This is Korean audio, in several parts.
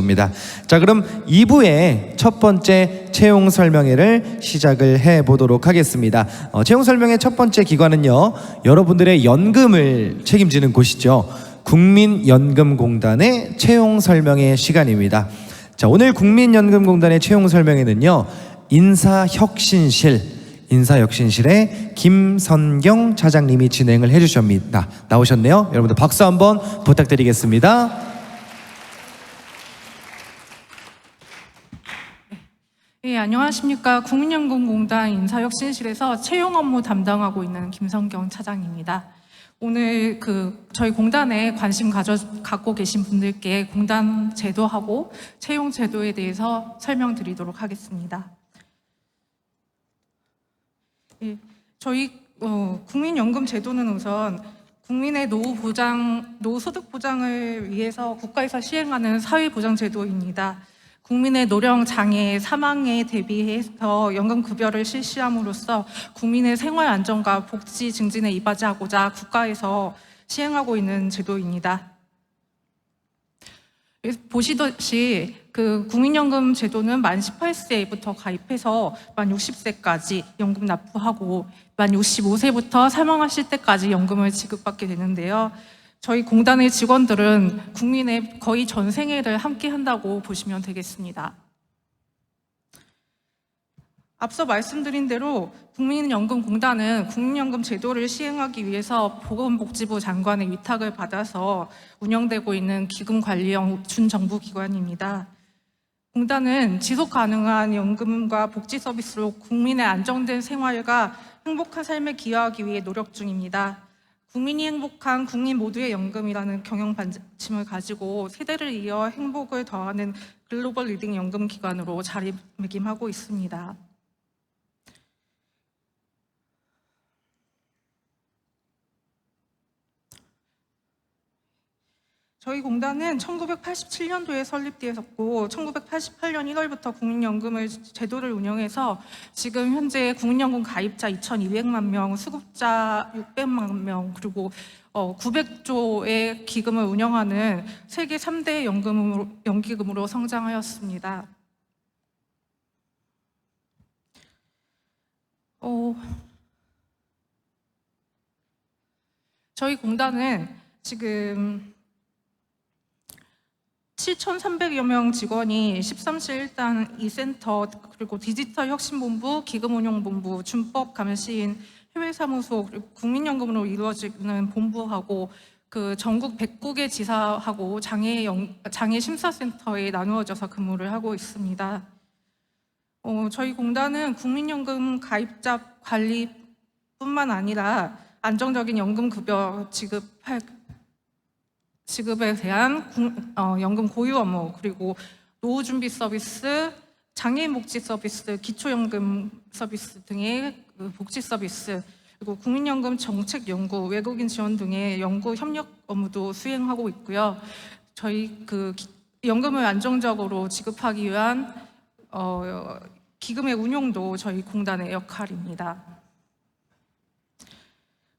입니다. 자, 그럼 2부의 첫 번째 채용 설명회를 시작을 해 보도록 하겠습니다. 채용 설명회 첫 번째 기관은요, 여러분들의 연금을 책임지는 곳이죠. 국민연금공단의 채용 설명회 시간입니다. 자, 오늘 국민연금공단의 채용 설명회는요, 인사혁신실의 김선경 차장님이 진행을 해주십니다. 나오셨네요. 여러분들 박수 한번 부탁드리겠습니다. 네, 안녕하십니까. 국민연금공단 인사혁신실에서 채용 업무 담당하고 있는 김성경 차장입니다. 오늘 저희 공단에 관심 갖고 계신 분들께 공단 제도하고 채용 제도에 대해서 설명드리도록 하겠습니다. 예, 저희 국민연금 제도는 우선 국민의 노후소득 보장을 위해서 국가에서 시행하는 사회보장제도입니다. 국민의 노령, 장애, 사망에 대비해서 연금급여를 실시함으로써 국민의 생활 안정과 복지 증진에 이바지하고자 국가에서 시행하고 있는 제도입니다. 보시듯이 국민연금 제도는 만 18세부터 가입해서 만 60세까지 연금 납부하고 만 65세부터 사망하실 때까지 연금을 지급받게 되는데요. 저희 공단의 직원들은 국민의 거의 전 생애를 함께 한다고 보시면 되겠습니다. 앞서 말씀드린 대로 국민연금공단은 국민연금 제도를 시행하기 위해서 보건복지부 장관의 위탁을 받아서 운영되고 있는 기금관리형 준정부기관입니다. 공단은 지속가능한 연금과 복지 서비스로 국민의 안정된 생활과 행복한 삶에 기여하기 위해 노력 중입니다. 국민이 행복한 국민 모두의 연금이라는 경영 방침을 가지고 세대를 이어 행복을 더하는 글로벌 리딩 연금 기관으로 자리매김하고 있습니다. 저희 공단은 1987년도에 설립되었고 1988년 1월부터 국민연금을 제도를 운영해서 지금 현재 국민연금 가입자 2,200만 명, 수급자 600만 명, 그리고 900조의 기금을 운영하는 세계 3대 연기금으로 성장하였습니다. 저희 공단은 지금 7,300여 명 직원이 13실 1단 2센터, 그리고 디지털 혁신본부, 기금운용본부, 준법감시인, 해외사무소, 그리고 국민연금으로 이루어지는 본부하고 전국 109개 지사하고 장애심사센터에 나누어져서 근무를 하고 있습니다. 저희 공단은 국민연금 가입자 관리뿐만 아니라 안정적인 연금급여 지급에 대한 연금 고유 업무, 그리고 노후준비 서비스, 장애인 복지 서비스, 기초연금 서비스 등의 복지 서비스, 그리고 국민연금 정책 연구, 외국인 지원 등의 연구 협력 업무도 수행하고 있고요. 저희 연금을 안정적으로 지급하기 위한 기금의 운용도 저희 공단의 역할입니다.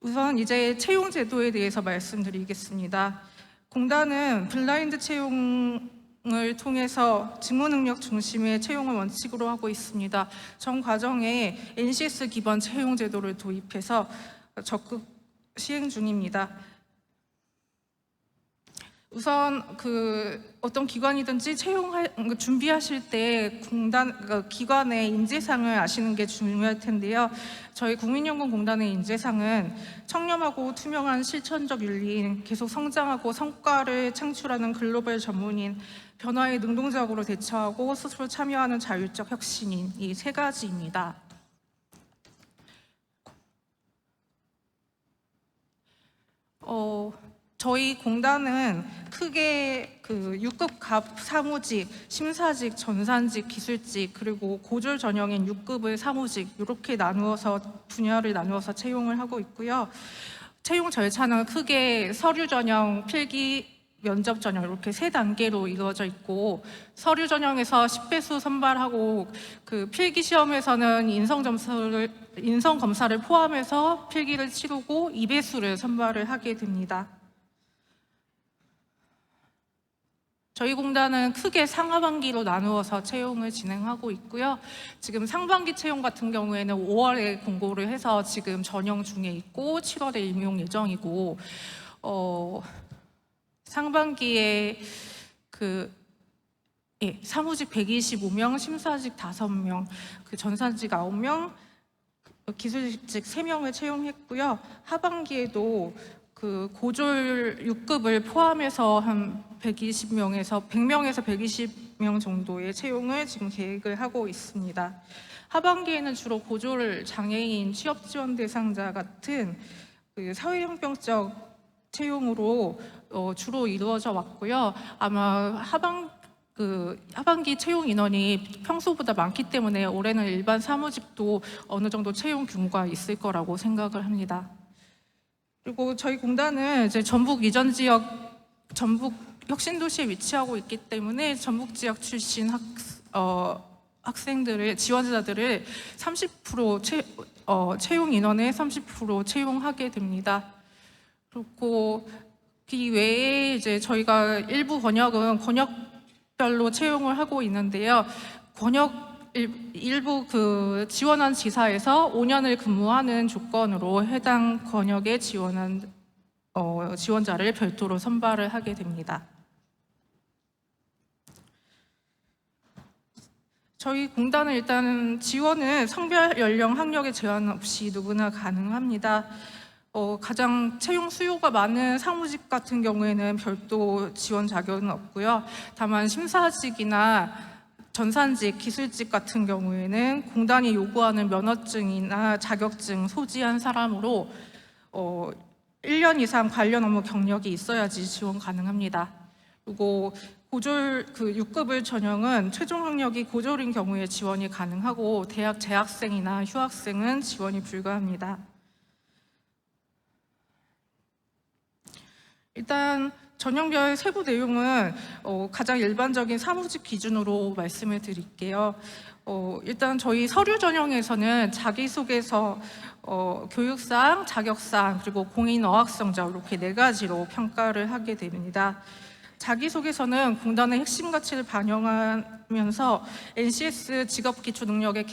우선 이제 채용 제도에 대해서 말씀드리겠습니다. 공단은 블라인드 채용을 통해서 직무 능력 중심의 채용을 원칙으로 하고 있습니다. 전 과정에 NCS 기반 채용 제도를 도입해서 적극 시행 중입니다. 우선 어떤 기관이든지 준비하실 때 기관의 인재상을 아시는 게 중요할 텐데요. 저희 국민연금공단의 인재상은 청렴하고 투명한 실천적 윤리인, 계속 성장하고 성과를 창출하는 글로벌 전문인, 변화에 능동적으로 대처하고 스스로 참여하는 자율적 혁신인, 이 세 가지입니다. 저희 공단은 크게 6급 갑 사무직, 심사직, 전산직, 기술직, 그리고 고졸 전형인 6급의 사무직, 이렇게 분야를 나누어서 채용을 하고 있고요. 채용 절차는 크게 서류 전형, 필기, 면접 전형 이렇게 3단계로 이루어져 있고, 서류 전형에서 10배수 선발하고 필기 시험에서는 인성 검사를 포함해서 필기를 치르고 2배수를 선발을 하게 됩니다. 저희 공단은 크게 상하반기로 나누어서 채용을 진행하고 있고요. 지금 상반기 채용 같은 경우에는 5월에 공고를 해서 지금 전형 중에 있고 7월에 임용 예정이고, 상반기에 사무직 125명, 심사직 5명, 전산직 9명, 기술직 3명을 채용했고요. 하반기에도 고졸 6급을 포함해서 한 100명에서 120명 정도의 채용을 지금 계획을 하고 있습니다. 하반기에는 주로 고졸 장애인 취업 지원 대상자 같은 사회형평적 채용으로 주로 이루어져 왔고요. 아마 하반기 채용 인원이 평소보다 많기 때문에 올해는 일반 사무직도 어느 정도 채용 규모가 있을 거라고 생각을 합니다. 그리고 저희 공단은 이제 전북 이전 지역, 전북 혁신도시에 위치하고 있기 때문에 전북 지역 출신 학생들을, 지원자들을 30% 채용 인원의 30% 채용하게 됩니다. 그리고 이 외에 이제 저희가 일부 권역은 권역별로 채용을 하고 있는데요. 일부 지원한 지사에서 5년을 근무하는 조건으로 해당 권역에 지원한 지원자를 별도로 선발을 하게 됩니다. 저희 공단은 일단 지원은 성별, 연령, 학력에 제한 없이 누구나 가능합니다. 가장 채용 수요가 많은 사무직 같은 경우에는 별도 지원 자격은 없고요. 다만 심사직이나 전산직, 기술직 같은 경우에는 공단이 요구하는 면허증이나 자격증 소지한 사람으로 1년 이상 관련 업무 경력이 있어야지 지원 가능합니다. 그리고 고졸 6급을 전형은 최종 학력이 고졸인 경우에 지원이 가능하고 대학 재학생이나 휴학생은 지원이 불가합니다. 일단 전형별 세부 내용은 가장 일반적인 사무직 기준으로 말씀을 드릴게요. 일단 저희 서류 전형에서는 자기소개서, 교육상, 자격상, 그리고 공인 어학성적 이렇게 4가지로 평가를 하게 됩니다. 자기소개서는 공단의 핵심 가치를 반영하면서 NCS 직업기초 능력에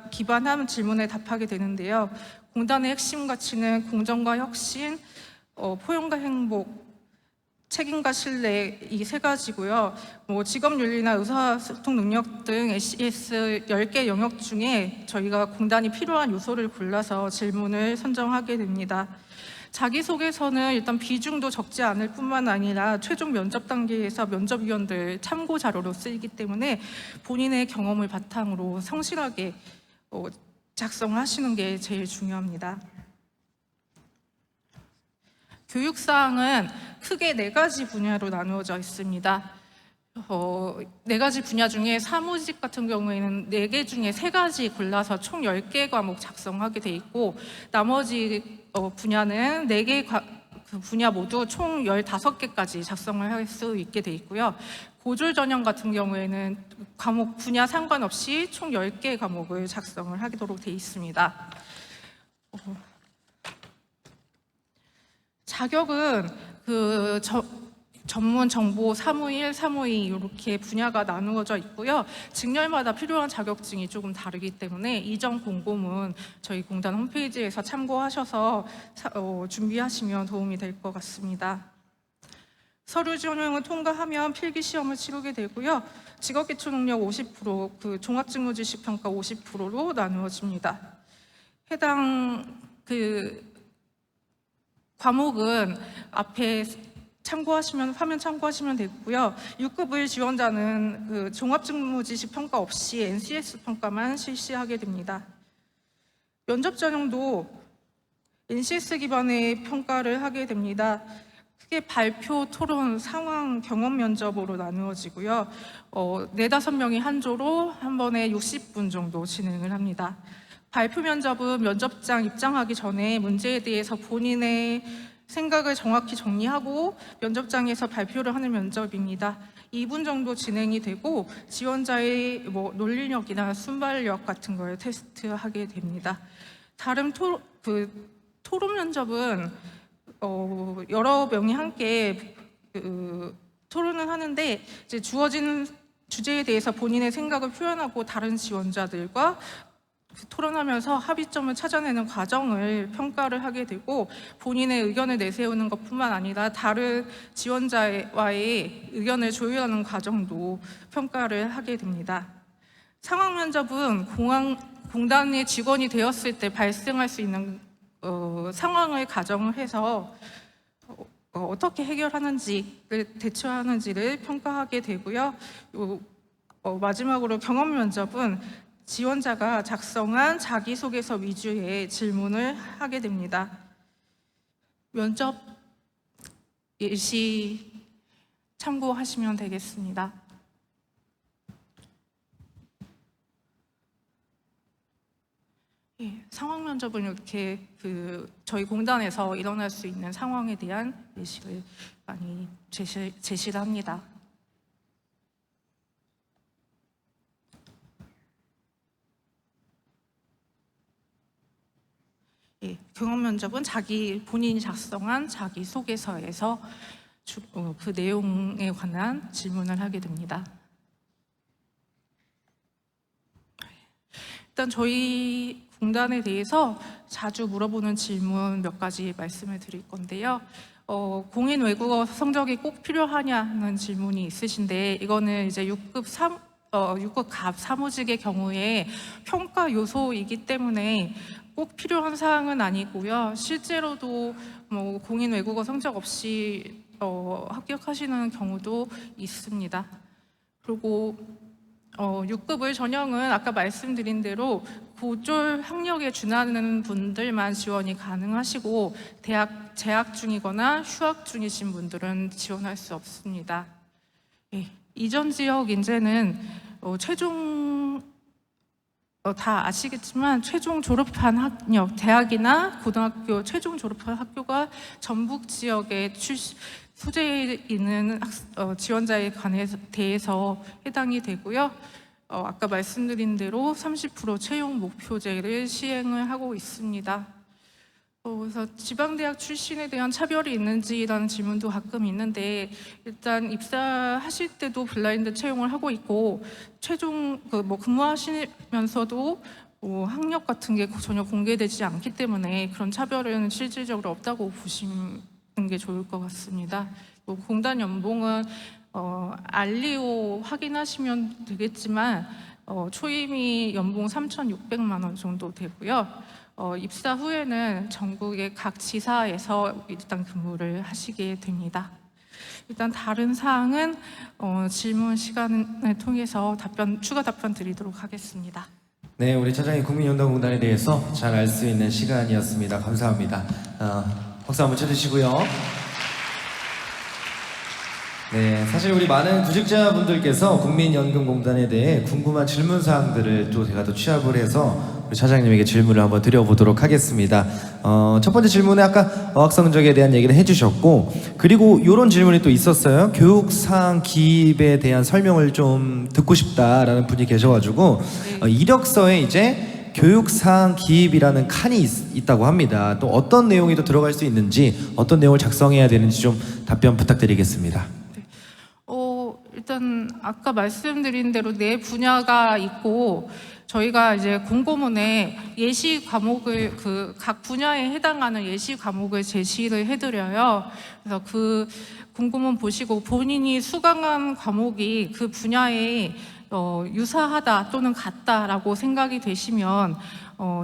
기반한 질문에 답하게 되는데요. 공단의 핵심 가치는 공정과 혁신, 포용과 행복, 책임과 신뢰 이 3가지고요. 직업윤리나 의사소통 능력 등 NCS 10개 영역 중에 저희가 공단이 필요한 요소를 골라서 질문을 선정하게 됩니다. 자기소개서는 일단 비중도 적지 않을 뿐만 아니라 최종 면접 단계에서 면접위원들 참고 자료로 쓰이기 때문에 본인의 경험을 바탕으로 성실하게 작성하시는 게 제일 중요합니다. 교육사항은 크게 4가지 분야로 나누어져 있습니다. 4가지 분야 중에 사무직 같은 경우에는 4개 중에 3가지 골라서 총 10개 과목 작성하게 돼 있고, 나머지 분야는 4개 분야 모두 총 15개까지 작성을 할 수 있게 돼 있고요. 고졸 전형 같은 경우에는 과목 분야 상관없이 총 10개 과목을 작성을 하도록 돼 있습니다. 자격은 전문, 정보, 사무일, 사무이 이렇게 분야가 나누어져 있고요. 직렬마다 필요한 자격증이 조금 다르기 때문에 이전 공고문 저희 공단 홈페이지에서 참고하셔서 준비하시면 도움이 될 것 같습니다. 서류 전형을 통과하면 필기 시험을 치르게 되고요. 직업기초 능력 50%, 종합직무지식 평가 50%로 나누어집니다. 해당 과목은 앞에 화면 참고하시면 되고요. 6급의 지원자는 종합직무지식 평가 없이 NCS 평가만 실시하게 됩니다. 면접 전형도 NCS 기반의 평가를 하게 됩니다. 크게 발표, 토론, 상황, 경험 면접으로 나누어지고요. 4-5명이 한 조로 한 번에 60분 정도 진행을 합니다. 발표 면접은 면접장 입장하기 전에 문제에 대해서 본인의 생각을 정확히 정리하고 면접장에서 발표를 하는 면접입니다. 2분 정도 진행이 되고 지원자의 논리력이나 순발력 같은 걸 테스트하게 됩니다. 다른 토론 면접은 여러 명이 함께 토론을 하는데 이제 주어진 주제에 대해서 본인의 생각을 표현하고 다른 지원자들과 토론하면서 합의점을 찾아내는 과정을 평가를 하게 되고 본인의 의견을 내세우는 것뿐만 아니라 다른 지원자와의 의견을 조율하는 과정도 평가를 하게 됩니다. 상황 면접은 공단의 직원이 되었을 때 발생할 수 있는 상황을 가정을 해서 어떻게 해결하는지를 대처하는지를 평가하게 되고요. 마지막으로 경험 면접은 지원자가 작성한 자기소개서 위주의 질문을 하게 됩니다. 면접 예시 참고하시면 되겠습니다. 예, 상황 면접은 이렇게 저희 공단에서 일어날 수 있는 상황에 대한 예시를 많이 제시를 합니다. 예, 경험 면접은 본인이 작성한 자기소개서에서 그 내용에 관한 질문을 하게 됩니다. 일단 저희 공단에 대해서 자주 물어보는 질문 몇 가지 말씀을 드릴 건데요. 공인 외국어 성적이 꼭 필요하냐는 질문이 있으신데 이거는 이제 6급 갑 사무직의 경우에 평가 요소이기 때문에 꼭 필요한 사항은 아니고요. 실제로도 뭐 공인 외국어 성적 없이 합격하시는 경우도 있습니다. 그리고 6급을 전형은 아까 말씀드린 대로 고졸 학력에 준하는 분들만 지원이 가능하시고 대학 재학 중이거나 휴학 중이신 분들은 지원할 수 없습니다. 예, 이전 지역 인재는 최종 다 아시겠지만 최종 졸업한 학력, 대학이나 고등학교 최종 졸업한 학교가 전북 지역에 소재에 있는 지원자에 대해서 해당이 되고요. 아까 말씀드린 대로 30% 채용 목표제를 시행을 하고 있습니다. 그래서 지방대학 출신에 대한 차별이 있는지라는 질문도 가끔 있는데 일단 입사하실 때도 블라인드 채용을 하고 있고 최종 근무하시면서도 학력 같은 게 전혀 공개되지 않기 때문에 그런 차별은 실질적으로 없다고 보시는 게 좋을 것 같습니다. 공단 연봉은 알리오 확인하시면 되겠지만 초임이 연봉 3,600만 원 정도 되고요. 입사 후에는 전국의 각 지사에서 일단 근무를 하시게 됩니다. 일단 다른 사항은 질문 시간을 통해서 추가 답변 드리도록 하겠습니다. 네, 우리 차장님 국민운동공단에 대해서 잘 알 수 있는 시간이었습니다. 감사합니다. 박수 한번 쳐주시고요. 네, 사실 우리 많은 구직자분들께서 국민연금공단에 대해 궁금한 질문 사항들을 또 제가 또 취합을 해서 우리 차장님에게 질문을 한번 드려보도록 하겠습니다. 첫 번째 질문에 아까 어학 성적에 대한 얘기를 해주셨고, 그리고 이런 질문이 또 있었어요. 교육사항 기입에 대한 설명을 좀 듣고 싶다라는 분이 계셔가지고 이력서에 이제 교육사항 기입이라는 칸이 있다고 합니다. 또 어떤 내용이 또 들어갈 수 있는지, 어떤 내용을 작성해야 되는지 좀 답변 부탁드리겠습니다. 일단 아까 말씀드린 대로 네 분야가 있고 저희가 이제 공고문에 예시 과목을 각 분야에 해당하는 예시 과목을 제시를 해드려요. 그래서 그 공고문 보시고 본인이 수강한 과목이 그 분야에 유사하다 또는 같다라고 생각이 되시면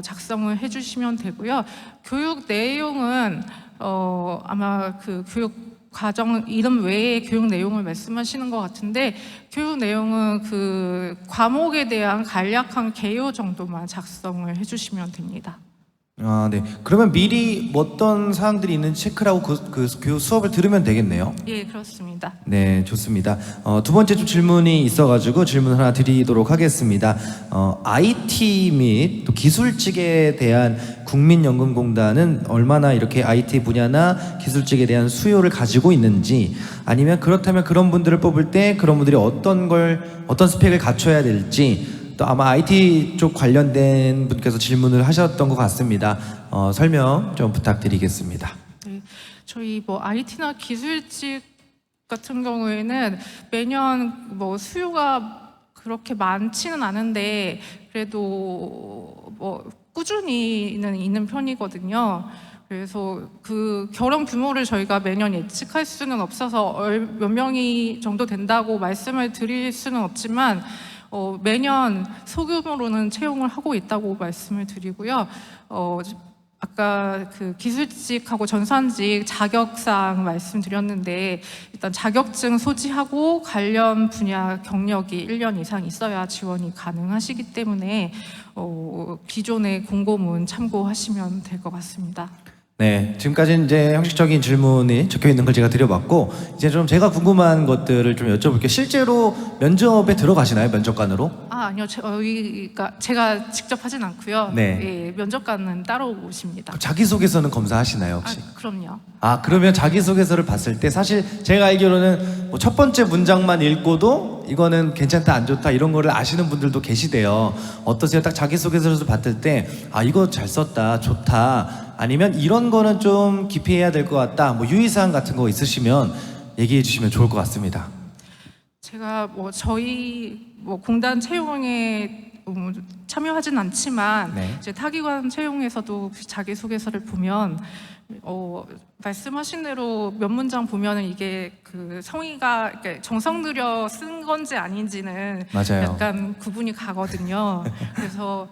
작성을 해주시면 되고요. 교육 내용은 아마 그 교육 과정 이름 외에 교육 내용을 말씀하시는 것 같은데 교육 내용은 그 과목에 대한 간략한 개요 정도만 작성을 해주시면 됩니다. 네. 그러면 미리 어떤 사항들이 있는지 체크를 하고 그 수업을 들으면 되겠네요. 예, 그렇습니다. 네, 좋습니다. 두 번째 좀 질문이 있어가지고 질문 하나 드리도록 하겠습니다. IT 및 또 기술직에 대한 국민연금공단은 얼마나 이렇게 IT 분야나 기술직에 대한 수요를 가지고 있는지, 아니면 그렇다면 그런 분들을 뽑을 때 그런 분들이 어떤 스펙을 갖춰야 될지, 또 아마 IT 쪽 관련된 분께서 질문을 하셨던 것 같습니다. 설명 좀 부탁드리겠습니다. 네, 저희 IT나 기술직 같은 경우에는 매년 뭐 수요가 그렇게 많지는 않은데 그래도 뭐 꾸준히는 있는 편이거든요. 그래서 그 결혼 규모를 저희가 매년 예측할 수는 없어서 몇 명이 정도 된다고 말씀을 드릴 수는 없지만 매년 소규모로는 채용을 하고 있다고 말씀을 드리고요. 아까 그 기술직하고 전산직 자격사항 말씀드렸는데 일단 자격증 소지하고 관련 분야 경력이 1년 이상 있어야 지원이 가능하시기 때문에 기존의 공고문 참고하시면 될 것 같습니다. 네, 지금까지는 이제 형식적인 질문이 적혀 있는 걸 제가 드려봤고 이제 좀 제가 궁금한 것들을 좀 여쭤볼게요. 실제로 면접에 들어가시나요, 면접관으로? 아니요, 제가 직접 하진 않고요. 네. 예, 면접관은 따로 오십니다. 자기소개서는 검사하시나요, 혹시? 그럼요. 그러면 자기소개서를 봤을 때 사실 제가 알기로는 뭐첫 번째 문장만 읽고도 이거는 괜찮다 안 좋다 이런 거를 아시는 분들도 계시대요. 어떠세요? 딱 자기소개서를 봤을 때 이거 잘 썼다, 좋다, 아니면 이런 거는 좀 기피해야 될 것 같다, 뭐 유의사항 같은 거 있으시면 얘기해 주시면 좋을 것 같습니다. 제가 저희 공단 채용에 참여하진 않지만 네. 이제 타기관 채용에서도 자기소개서를 보면 말씀하신 대로 몇 문장 보면은 이게 그 성의가 정성 들여 쓴 건지 아닌지는 맞아요. 약간 구분이 가거든요. 그래서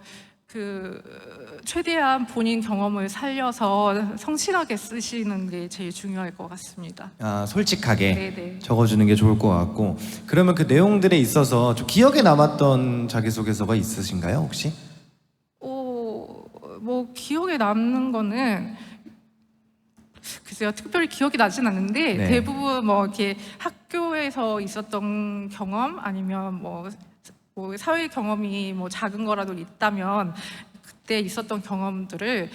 최대한 본인 경험을 살려서 성실하게 쓰시는 게 제일 중요할 것 같습니다. 솔직하게 네네. 적어주는 게 좋을 것 같고, 그러면 그 내용들에 있어서 좀 기억에 남았던 자기소개서가 있으신가요, 혹시? 기억에 남는 거는 글쎄요, 특별히 기억이 나진 않는데 네. 대부분 이렇게 학교에서 있었던 경험 아니면 뭐 사회 경험이 작은 거라도 있다면 그때 있었던 경험들을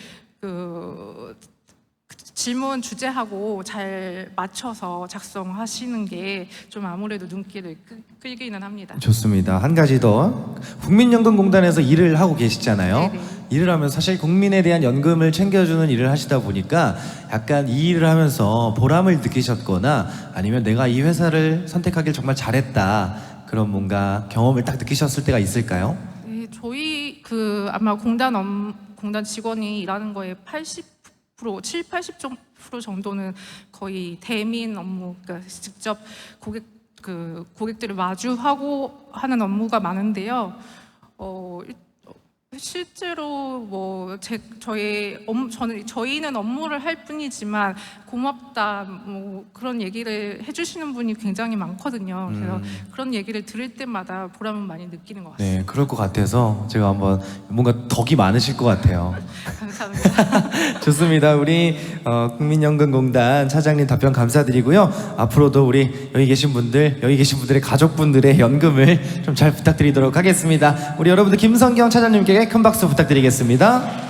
질문 주제하고 잘 맞춰서 작성하시는 게 좀 아무래도 눈길을 끌기는 합니다. 좋습니다. 한 가지 더, 국민연금공단에서 일을 하고 계시잖아요. 네네. 일을 하면서 사실 국민에 대한 연금을 챙겨주는 일을 하시다 보니까 약간 이 일을 하면서 보람을 느끼셨거나 아니면 내가 이 회사를 선택하길 정말 잘했다, 그런 뭔가 경험을 딱 느끼셨을 때가 있을까요? 네, 저희 아마 공단 직원이 일하는 거에 80% 정도는 거의 대민 업무, 그러니까 직접 고객들을 마주하고 하는 업무가 많은데요. 실제로 저희는 업무를 할 뿐이지만 고맙다 그런 얘기를 해주시는 분이 굉장히 많거든요. 그래서 그런 얘기를 들을 때마다 보람은 많이 느끼는 것 같습니다. 네, 그럴 것 같아서 제가 한번 뭔가 덕이 많으실 것 같아요. 감사합니다. 좋습니다. 우리 국민연금공단 차장님 답변 감사드리고요. 앞으로도 우리 여기 계신 분들의 가족분들의 연금을 좀 잘 부탁드리도록 하겠습니다. 우리 여러분들 김성경 차장님께 큰 박수 부탁드리겠습니다.